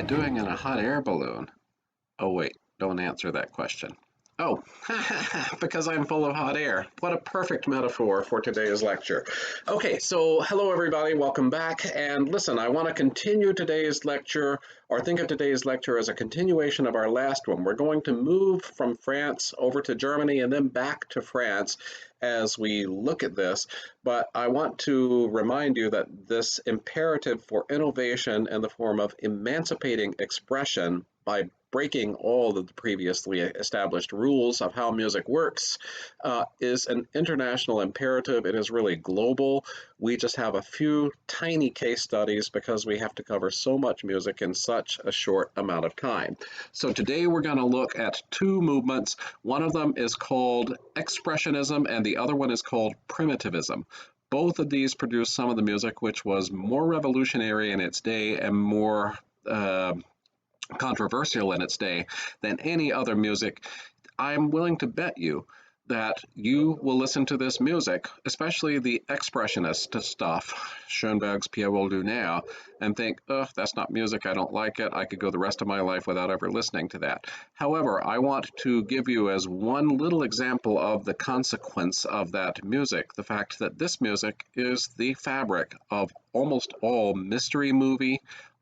doing in a hot air balloon? Oh wait, don't answer that question. Oh, because I'm full of hot air. What a perfect metaphor for today's lecture. Okay, so hello everybody, welcome back. And listen, I want to continue today's lecture, or think of today's lecture as a continuation of our last one. We're going to move from France over to Germany and then back to France as we look at this. But I want to remind you that this imperative for innovation in the form of emancipating expression by breaking all of the previously established rules of how music works is an international imperative. It is really global. We just have a few tiny case studies because we have to cover so much music in such a short amount of time. So today we're going to look at two movements. One of them is called expressionism and the other one is called primitivism. Both of these produced some of the music which was more revolutionary in its day and more controversial in its day than any other music. I'm willing to bet you that you will listen to this music, especially the expressionist stuff, Schoenberg's Pierre Lunaire, and think, oh, that's not music, I don't like it, I could go the rest of my life without ever listening to that. However, I want to give you as one little example of the consequence of that music, the fact that this music is the fabric of almost all mystery movie,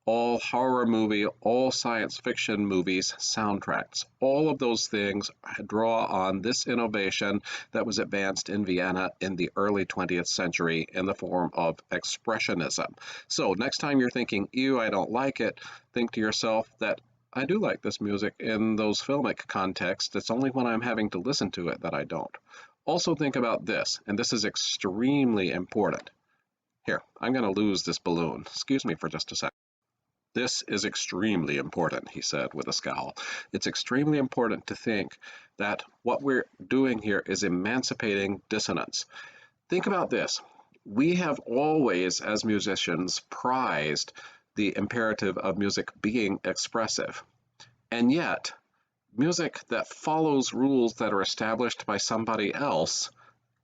all horror movie, all science fiction movies, soundtracks. All of those things draw on this innovation that was advanced in Vienna in the early 20th century in the form of expressionism. So next time you're thinking, ew, I don't like it, think to yourself that I do like this music in those filmic contexts. It's only when I'm having to listen to it that I don't. Also think about this, and this is extremely important. Here, I'm going to lose this balloon. Excuse me for just a second. This is extremely important, he said with a scowl. It's extremely important to think that what we're doing here is emancipating dissonance. Think about this. We have always, as musicians, prized the imperative of music being expressive. And yet, music that follows rules that are established by somebody else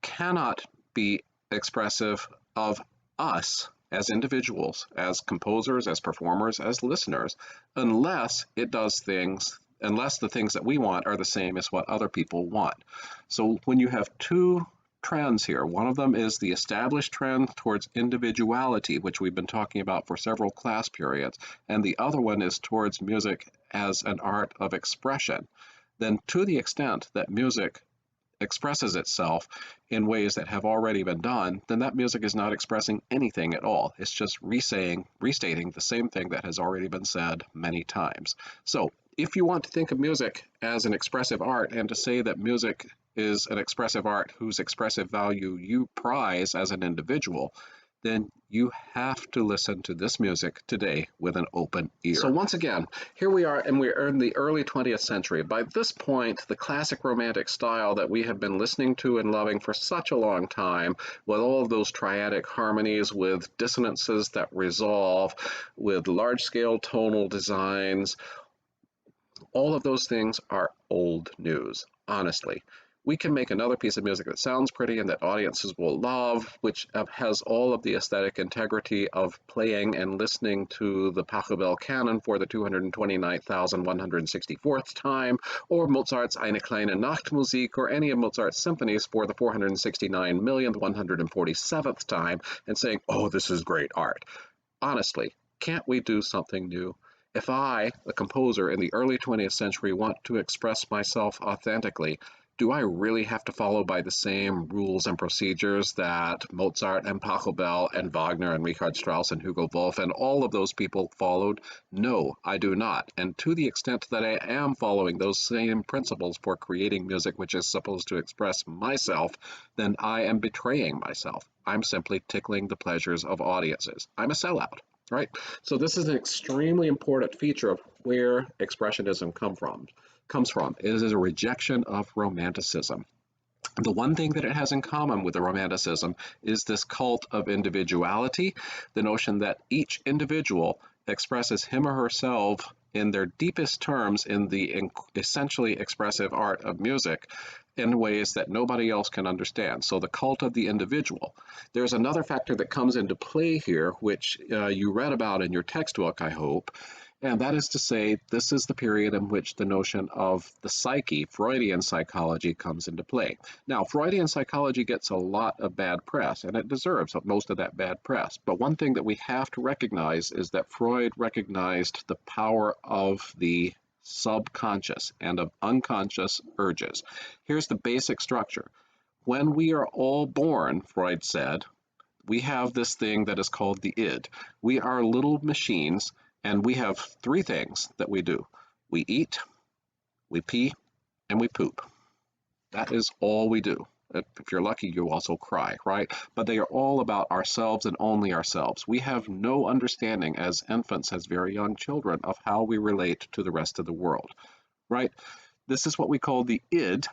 cannot be expressive of us as individuals, as composers, as performers, as listeners, unless it does things, unless the things that we want are the same as what other people want. So when you have two trends here, one of them is the established trend towards individuality, which we've been talking about for several class periods, and the other one is towards music as an art of expression, then to the extent that music expresses itself in ways that have already been done, then that music is not expressing anything at all. It's just restating the same thing that has already been said many times. So if you want to think of music as an expressive art and to say that music is an expressive art whose expressive value you prize as an individual, then you have to listen to this music today with an open ear. So once again, here we are, and we're in the early 20th century. By this point, the classic romantic style that we have been listening to and loving for such a long time, with all of those triadic harmonies, with dissonances that resolve, with large-scale tonal designs, all of those things are old news, honestly. We can make another piece of music that sounds pretty and that audiences will love, which has all of the aesthetic integrity of playing and listening to the Pachelbel canon for the 229,164th time, or Mozart's Eine kleine Nachtmusik, or any of Mozart's symphonies for the 469,147th time, and saying, oh, this is great art. Honestly, can't we do something new? If I, the composer in the early 20th century, want to express myself authentically, do I really have to follow by the same rules and procedures that Mozart and Pachelbel and Wagner and Richard Strauss and Hugo Wolf and all of those people followed? No, I do not. And to the extent that I am following those same principles for creating music which is supposed to express myself, then I am betraying myself. I'm simply tickling the pleasures of audiences. I'm a sellout. Right? So this is an extremely important feature of where expressionism comes from. It is a rejection of romanticism. The one thing that it has in common with the romanticism is this cult of individuality, the notion that each individual expresses him or herself in their deepest terms in the essentially expressive art of music in ways that nobody else can understand. So the cult of the individual. There's another factor that comes into play here, which you read about in your textbook, I hope, And that is to say, this is the period in which the notion of the psyche, Freudian psychology, comes into play. Now, Freudian psychology gets a lot of bad press, and it deserves most of that bad press. But one thing that we have to recognize is that Freud recognized the power of the subconscious and of unconscious urges. Here's the basic structure. When we are all born, Freud said, we have this thing that is called the id. We are little machines, and we have three things that we do. We eat, we pee, and we poop. That is all we do. If you're lucky, you also cry, right? But they are all about ourselves and only ourselves. We have no understanding as infants, as very young children, of how we relate to the rest of the world, right? This is what we call the id,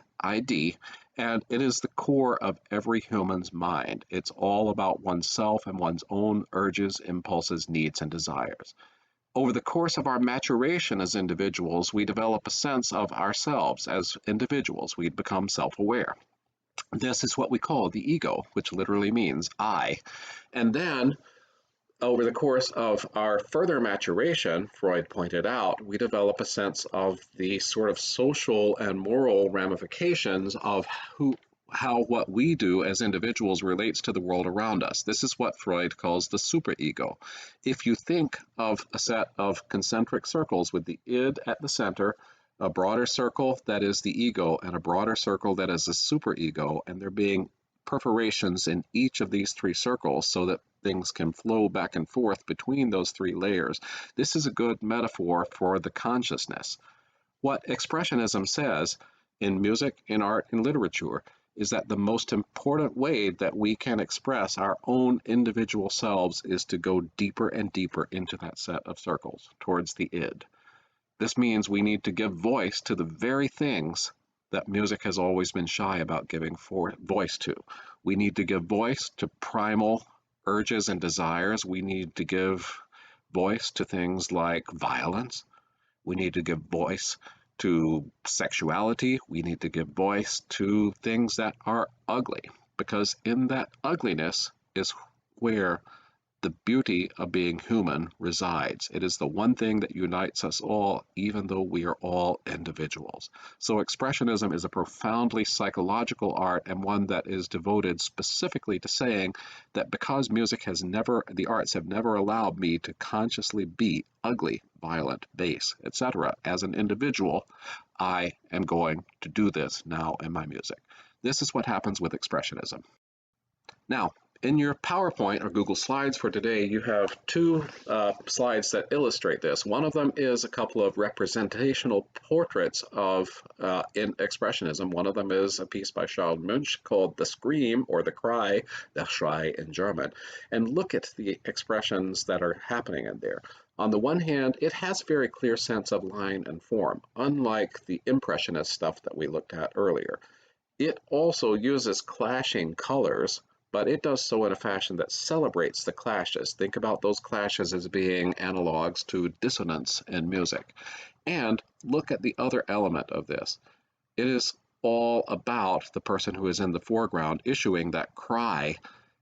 and it is the core of every human's mind. It's all about oneself and one's own urges, impulses, needs, and desires. Over the course of our maturation as individuals, we develop a sense of ourselves as individuals. We become self-aware. This is what we call the ego, which literally means I. And then, over the course of our further maturation, Freud pointed out, we develop a sense of the sort of social and moral ramifications of how what we do as individuals relates to the world around us. This is what Freud calls the superego. If you think of a set of concentric circles with the id at the center, a broader circle that is the ego, and a broader circle that is the superego, and there being perforations in each of these three circles so that things can flow back and forth between those three layers, this is a good metaphor for the consciousness. What Expressionism says in music, in art, in literature is that the most important way that we can express our own individual selves is to go deeper and deeper into that set of circles towards the id. This means we need to give voice to the very things that music has always been shy about giving voice to. We need to give voice to primal urges and desires. We need to give voice to things like violence. We need to give voice to sexuality. We need to give voice to things that are ugly, because in that ugliness is where the beauty of being human resides. It is the one thing that unites us all, even though we are all individuals. So Expressionism is a profoundly psychological art, and one that is devoted specifically to saying that because the arts have never allowed me to consciously be ugly, violent, base, etc. as an individual, I am going to do this now in my music. This is what happens with Expressionism. Now, in your PowerPoint or Google Slides for today, you have two slides that illustrate this. One of them is a couple of representational portraits in Expressionism. One of them is a piece by Charles Munch called The Scream, or The Cry, Der Schrei in German. And look at the expressions that are happening in there. On the one hand, it has a very clear sense of line and form, unlike the Impressionist stuff that we looked at earlier. It also uses clashing colors, but it does so in a fashion that celebrates the clashes. Think about those clashes as being analogs to dissonance in music. And look at the other element of this. It is all about the person who is in the foreground issuing that cry,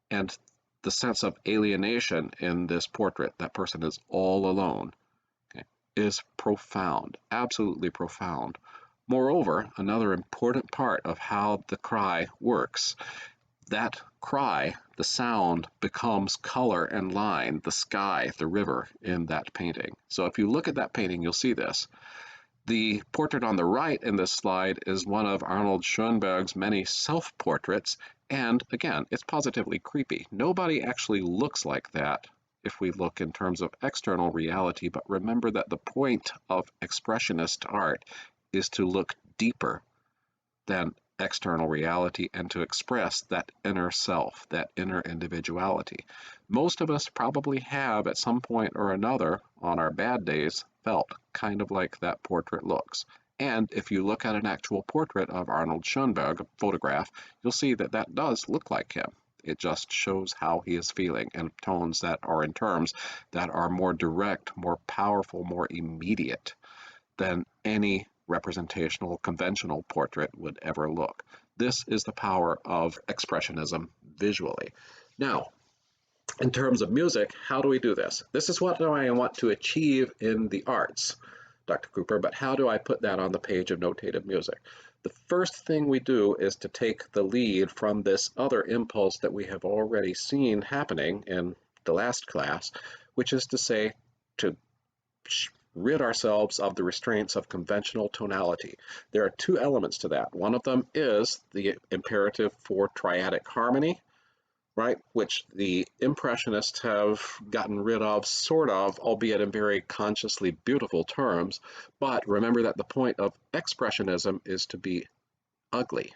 and the sense of alienation in this portrait. That person is all alone. Okay, is profound, absolutely profound. Moreover, another important part of how the cry works, that cry, the sound, becomes color and line, the sky, the river in that painting. So if you look at that painting, you'll see this. The portrait on the right in this slide is one of Arnold Schoenberg's many self-portraits, and again, it's positively creepy. Nobody actually looks like that if we look in terms of external reality, but remember that the point of expressionist art is to look deeper than external reality and to express that inner self, that inner individuality. Most of us probably have at some point or another on our bad days felt kind of like that portrait looks. And if you look at an actual portrait of Arnold Schoenberg, a photograph, you'll see that that does look like him. It just shows how he is feeling in tones that are in terms that are more direct, more powerful, more immediate than any representational, conventional portrait would ever look. This is the power of Expressionism visually. Now, in terms of music, how do we do this? This is what I want to achieve in the arts, Dr. Cooper, but how do I put that on the page of notated music? The first thing we do is to take the lead from this other impulse that we have already seen happening in the last class, which is to say, to rid ourselves of the restraints of conventional tonality. There are two elements to that. One of them is the imperative for triadic harmony, right, which the Impressionists have gotten rid of, sort of, albeit in very consciously beautiful terms. But remember that the point of Expressionism is to be ugly.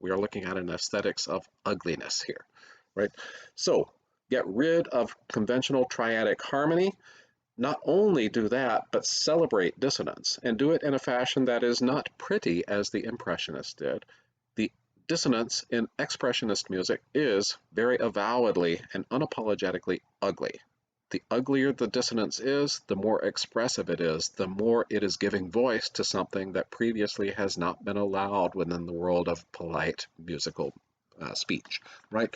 We are looking at an aesthetics of ugliness here, right? So get rid of conventional triadic harmony. Not only do that, but celebrate dissonance, and do it in a fashion that is not pretty as the Impressionists did. The dissonance in Expressionist music is very avowedly and unapologetically ugly. The uglier the dissonance is, the more expressive it is, the more it is giving voice to something that previously has not been allowed within the world of polite musical speech, right?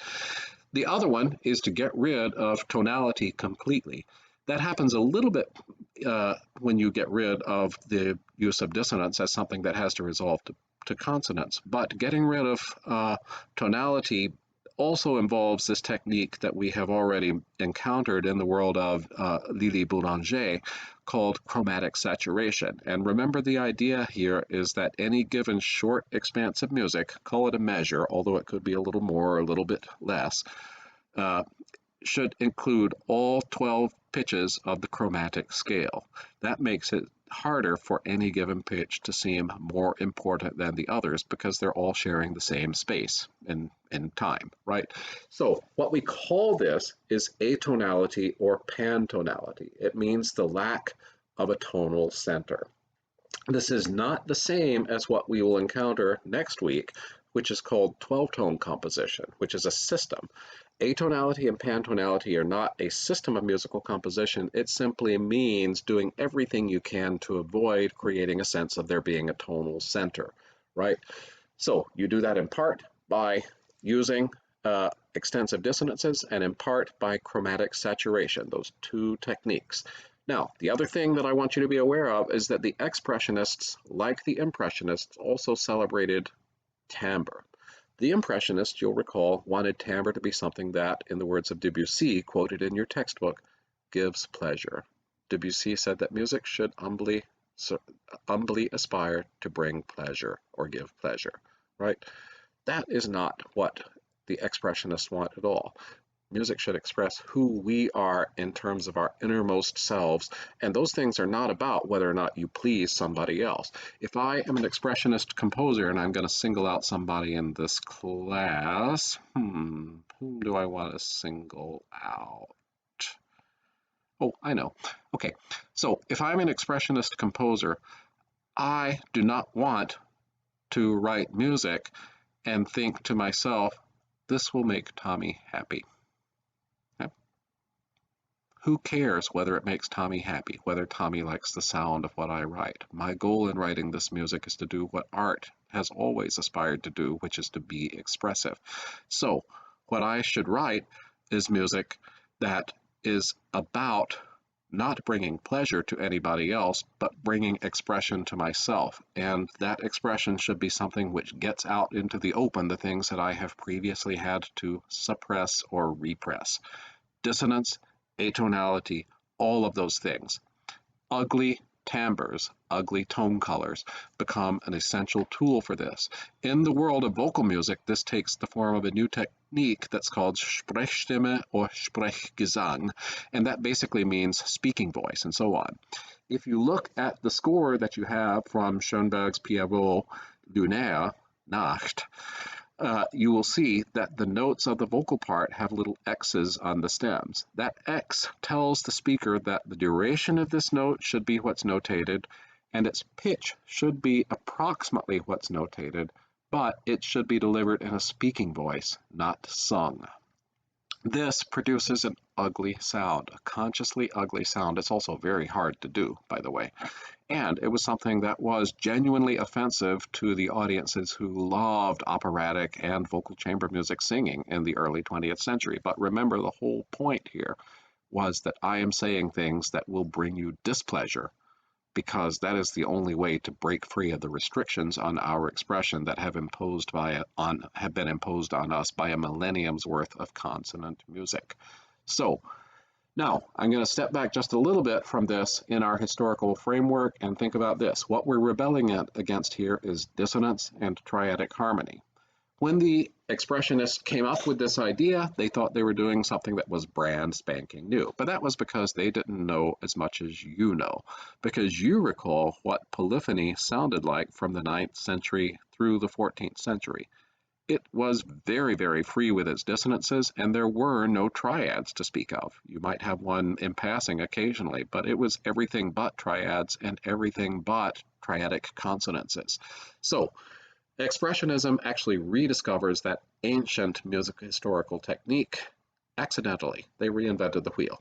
The other one is to get rid of tonality completely. That happens a little bit when you get rid of the use of dissonance as something that has to resolve to consonants. But getting rid of tonality also involves this technique that we have already encountered in the world of Lili Boulanger called chromatic saturation. And remember, the idea here is that any given short expanse of music, call it a measure, although it could be a little more or a little bit less, should include all 12 pitches of the chromatic scale. That makes it harder for any given pitch to seem more important than the others because they're all sharing the same space in time, right? So what we call this is atonality or pantonality. It means the lack of a tonal center. This is not the same as what we will encounter next week, which is called 12-tone composition, which is a system. Atonality and pantonality are not a system of musical composition. It simply means doing everything you can to avoid creating a sense of there being a tonal center, right? So you do that in part by using extensive dissonances and in part by chromatic saturation, those two techniques. Now, the other thing that I want you to be aware of is that the Expressionists, like the Impressionists, also celebrated timbre. The Impressionists, you'll recall, wanted timbre to be something that, in the words of Debussy, quoted in your textbook, gives pleasure. Debussy said that music should humbly aspire to bring pleasure or give pleasure, right? That is not what the Expressionists want at all. Music should express who we are in terms of our innermost selves, and those things are not about whether or not you please somebody else. If I am an expressionist composer and I'm going to single out somebody in this class, whom do I want to single out? Oh, I know. Okay, so if I'm an expressionist composer, I do not want to write music and think to myself, this will make Tommy happy. Who cares whether it makes Tommy happy, whether Tommy likes the sound of what I write? My goal in writing this music is to do what art has always aspired to do, which is to be expressive. So what I should write is music that is about not bringing pleasure to anybody else, but bringing expression to myself. And that expression should be something which gets out into the open the things that I have previously had to suppress or repress. Dissonance, atonality, all of those things. Ugly timbres, ugly tone colors become an essential tool for this. In the world of vocal music, this takes the form of a new technique that's called Sprechstimme or Sprechgesang, and that basically means speaking voice and so on. If you look at the score that you have from Schoenberg's Pierrot Lunaire, Nacht, you will see that the notes of the vocal part have little X's on the stems. That X tells the speaker that the duration of this note should be what's notated, and its pitch should be approximately what's notated, but it should be delivered in a speaking voice, not sung. This produces an ugly sound, a consciously ugly sound. It's also very hard to do, by the way. And it was something that was genuinely offensive to the audiences who loved operatic and vocal chamber music singing in the early 20th century. But remember, the whole point here was that I am saying things that will bring you displeasure, because that is the only way to break free of the restrictions on our expression that have been imposed on us by a millennium's worth of consonant music. So now I'm going to step back just a little bit from this in our historical framework and think about this. What we're rebelling against here is dissonance and triadic harmony. When the expressionists came up with this idea, they thought they were doing something that was brand spanking new. But that was because they didn't know as much as you know, because you recall what polyphony sounded like from the 9th century through the 14th century. It was very, very free with its dissonances, and there were no triads to speak of. You might have one in passing occasionally, but it was everything but triads and everything but triadic consonances. So Expressionism actually rediscovers that ancient music historical technique accidentally. They reinvented the wheel.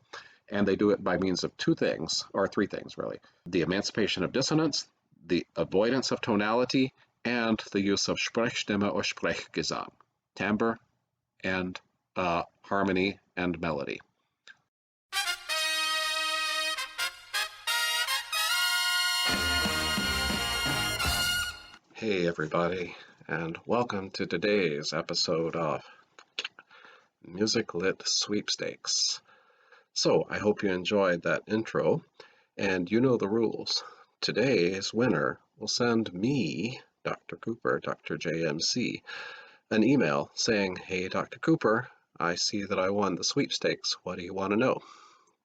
And they do it by means of two things, or three things really: the emancipation of dissonance, the avoidance of tonality, and the use of Sprechstimme or Sprechgesang, timbre and harmony and melody. Hey everybody, and welcome to today's episode of Music Lit Sweepstakes. So I hope you enjoyed that intro, and you know the rules. Today's winner will send me, Dr. Cooper, Dr. JMC, an email saying, "Hey Dr. Cooper, I see that I won the sweepstakes. What do you want to know?"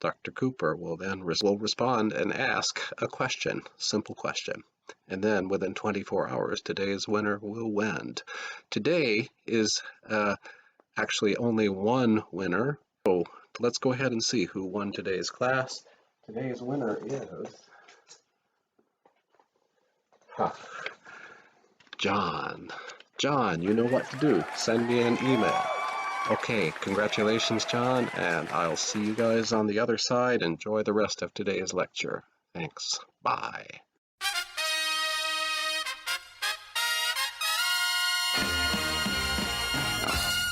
Dr. Cooper will then respond and ask a question, simple question. And then within 24 hours, today's winner will win. Today is actually only one winner. So let's go ahead and see who won today's class. Today's winner is John. John, you know what to do. Send me an email. Okay, congratulations, John, and I'll see you guys on the other side. Enjoy the rest of today's lecture. Thanks. Bye.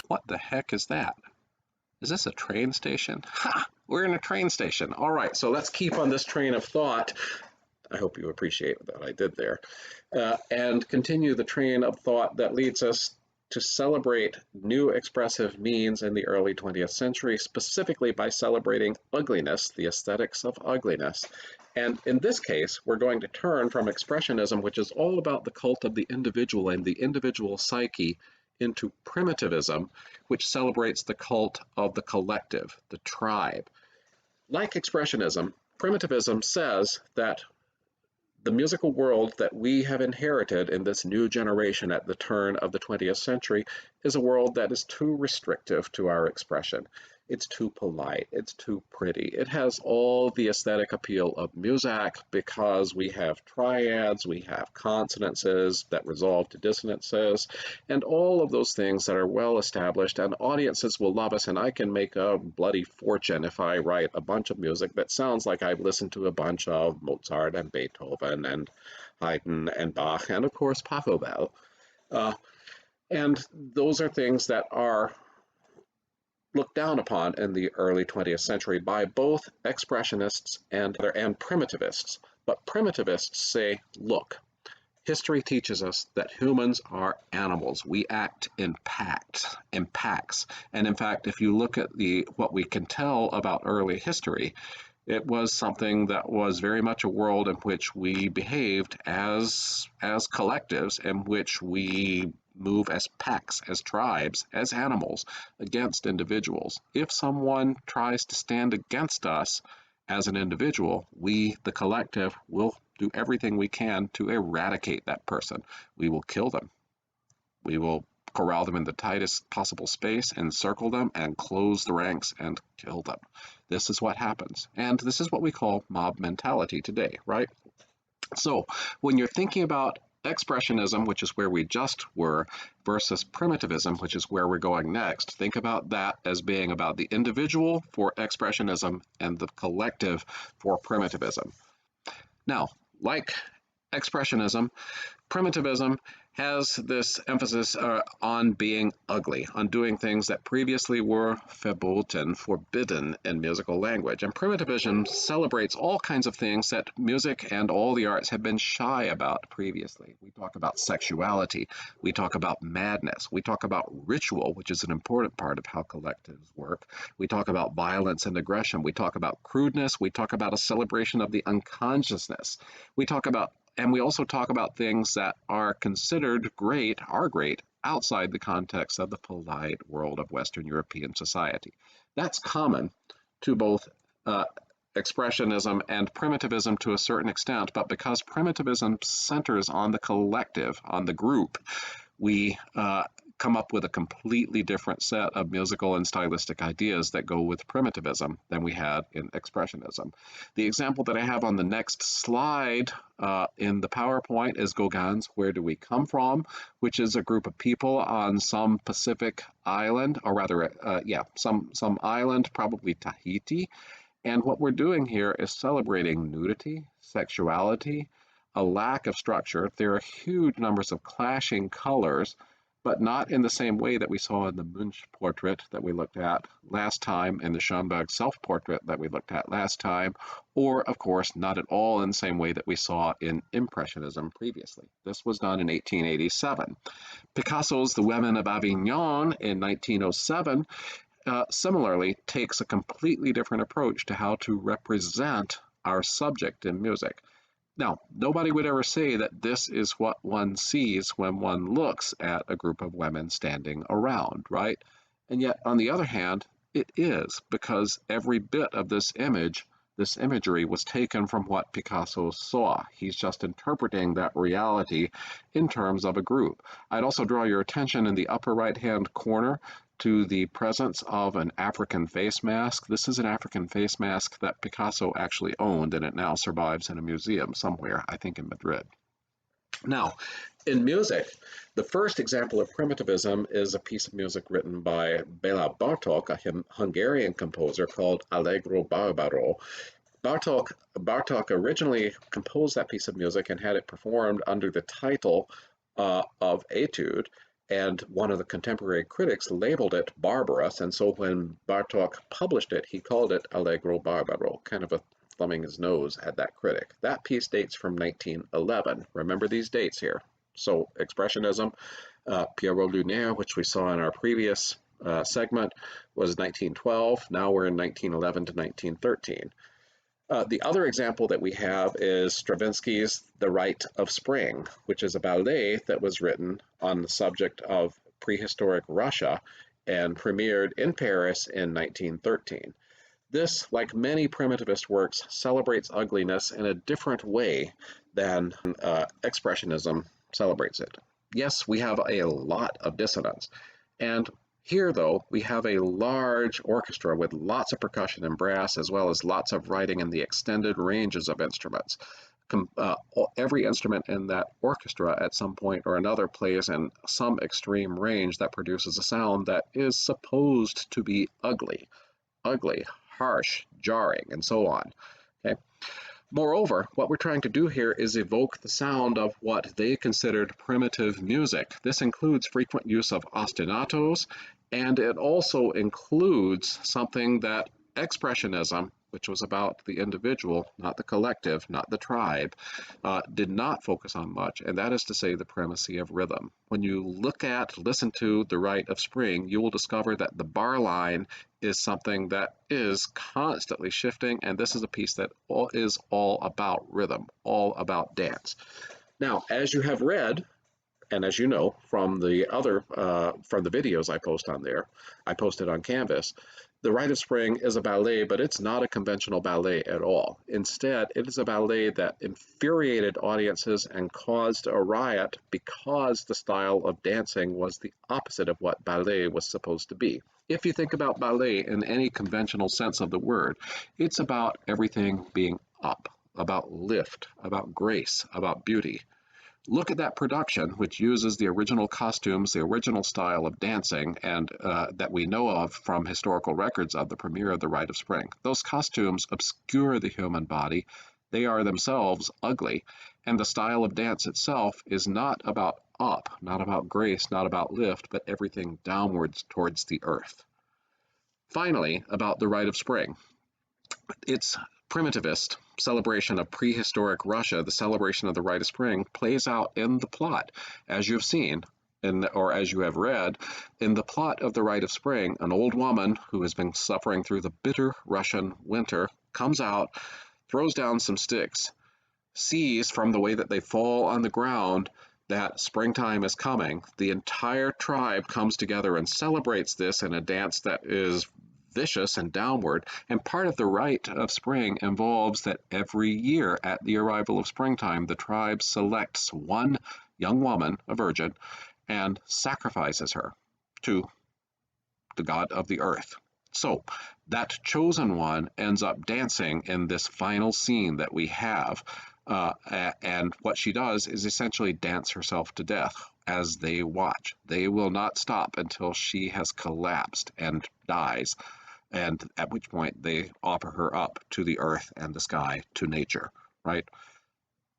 What the heck is that? Is this a train station? Ha! We're in a train station. All right, so let's keep on this train of thought. I hope you appreciate what I did there. And continue the train of thought that leads us to celebrate new expressive means in the early 20th century, specifically by celebrating ugliness, the aesthetics of ugliness. And in this case, we're going to turn from expressionism, which is all about the cult of the individual and the individual psyche, into primitivism, which celebrates the cult of the collective, the tribe. Like expressionism, primitivism says that the musical world that we have inherited in this new generation at the turn of the 20th century is a world that is too restrictive to our expression. It's too polite, it's too pretty. It has all the aesthetic appeal of music because we have triads, we have consonances that resolve to dissonances, and all of those things that are well established, and audiences will love us, and I can make a bloody fortune if I write a bunch of music that sounds like I've listened to a bunch of Mozart and Beethoven and Haydn and Bach and of course Pachelbel. And those are things that are looked down upon in the early 20th century by both expressionists and primitivists. But primitivists say, look, history teaches us that humans are animals. We act in packs. And in fact, if you look at what we can tell about early history, it was something that was very much a world in which we behaved as collectives, in which we move as packs, as tribes, as animals against individuals. If someone tries to stand against us as an individual, we, the collective, will do everything we can to eradicate that person. We will kill them. We will corral them in the tightest possible space, encircle them, and close the ranks and kill them. This is what happens. And this is what we call mob mentality today, right? So when you're thinking about expressionism, which is where we just were, versus primitivism, which is where we're going next. Think about that as being about the individual for expressionism and the collective for primitivism. Now, like expressionism, primitivism has this emphasis on being ugly, on doing things that previously were verboten, forbidden in musical language. And primitivism celebrates all kinds of things that music and all the arts have been shy about previously. We talk about sexuality, we talk about madness, we talk about ritual, which is an important part of how collectives work. We talk about violence and aggression, we talk about crudeness, we talk about a celebration of the unconsciousness. And we also talk about things that are considered great, outside the context of the polite world of Western European society. That's common to both expressionism and primitivism to a certain extent, but because primitivism centers on the collective, on the group, we come up with a completely different set of musical and stylistic ideas that go with primitivism than we had in expressionism. The example that I have on the next slide in the PowerPoint is Gauguin's Where Do We Come From?, which is a group of people on some Pacific island, or rather, some island, probably Tahiti. And what we're doing here is celebrating nudity, sexuality, a lack of structure. There are huge numbers of clashing colors, but not in the same way that we saw in the Munch portrait that we looked at last time, and the Schoenberg self-portrait that we looked at last time, or, of course, not at all in the same way that we saw in Impressionism previously. This was done in 1887. Picasso's The Women of Avignon in 1907 similarly takes a completely different approach to how to represent our subject in music. Now, nobody would ever say that this is what one sees when one looks at a group of women standing around, right? And yet, on the other hand, it is, because every bit of this imagery was taken from what Picasso saw. He's just interpreting that reality in terms of a group. I'd also draw your attention in the upper right-hand corner to the presence of an African face mask. This is an African face mask that Picasso actually owned, and it now survives in a museum somewhere, I think in Madrid. Now, in music, the first example of primitivism is a piece of music written by Béla Bartók, a Hungarian composer, called Allegro barbaro. Bartók originally composed that piece of music and had it performed under the title of Etude, and one of the contemporary critics labeled it barbarous, and so when Bartók published it, he called it Allegro barbaro, kind of a thumbing his nose at that critic. That piece dates from 1911. Remember these dates here. So Expressionism, Pierrot Lunaire, which we saw in our previous segment, was 1912. Now we're in 1911 to 1913. The other example that we have is Stravinsky's The Rite of Spring, which is a ballet that was written on the subject of prehistoric Russia and premiered in Paris in 1913. This, like many primitivist works, celebrates ugliness in a different way than Expressionism celebrates it. Yes, we have a lot of dissonance, and here, though, we have a large orchestra with lots of percussion and brass, as well as lots of writing in the extended ranges of instruments. Every instrument in that orchestra at some point or another plays in some extreme range that produces a sound that is supposed to be ugly, harsh, jarring, and so on. Okay? Moreover, what we're trying to do here is evoke the sound of what they considered primitive music. This includes frequent use of ostinatos, and it also includes something that Expressionism, which was about the individual, not the collective, not the tribe, did not focus on much, and that is to say the primacy of rhythm. When you listen to The Rite of Spring, you will discover that the bar line is something that is constantly shifting, and this is a piece that is all about rhythm, all about dance. Now, as you have read, and as you know from the videos I post on there, I posted on Canvas, The Rite of Spring is a ballet, but it's not a conventional ballet at all. Instead, it is a ballet that infuriated audiences and caused a riot because the style of dancing was the opposite of what ballet was supposed to be. If you think about ballet in any conventional sense of the word, it's about everything being up, about lift, about grace, about beauty. look at that production, which uses the original costumes, the original style of dancing, and that we know of from historical records of the premiere of The Rite of Spring. Those costumes obscure the human body. They are themselves ugly, and the style of dance itself is not about up, not about grace, not about lift, but everything downwards towards the earth. Finally, about The Rite of Spring. Its primitivist celebration of prehistoric Russia, the celebration of the Rite of Spring, plays out in the plot. As you've seen, or as you have read, in the plot of the Rite of Spring, an old woman who has been suffering through the bitter Russian winter comes out, throws down some sticks, sees from the way that they fall on the ground that springtime is coming. The entire tribe comes together and celebrates this in a dance that is vicious and downward, and part of the rite of spring involves that every year at the arrival of springtime, the tribe selects one young woman, a virgin, and sacrifices her to the god of the earth. So that chosen one ends up dancing in this final scene that we have, and what she does is essentially dance herself to death as they watch. They will not stop until she has collapsed and dies, and at which point they offer her up to the earth and the sky, to nature, right?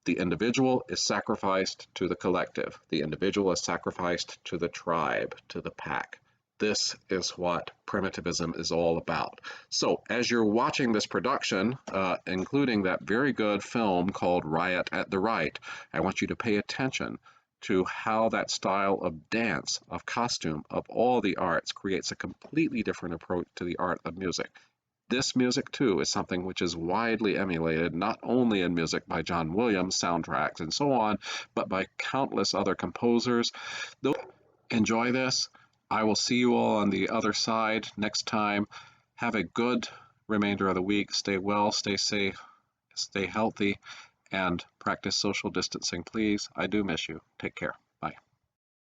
The individual is sacrificed to the collective. The individual is sacrificed to the tribe, to the pack. This is what primitivism is all about. So as you're watching this production, including that very good film called Riot at the Rite, I want you to pay attention to how that style of dance, of costume, of all the arts creates a completely different approach to the art of music. This music, too, is something which is widely emulated, not only in music by John Williams, soundtracks, and so on, but by countless other composers. Enjoy this. I will see you all on the other side next time. Have a good remainder of the week. Stay well, stay safe, stay healthy, and practice social distancing, please. I do miss you. Take care.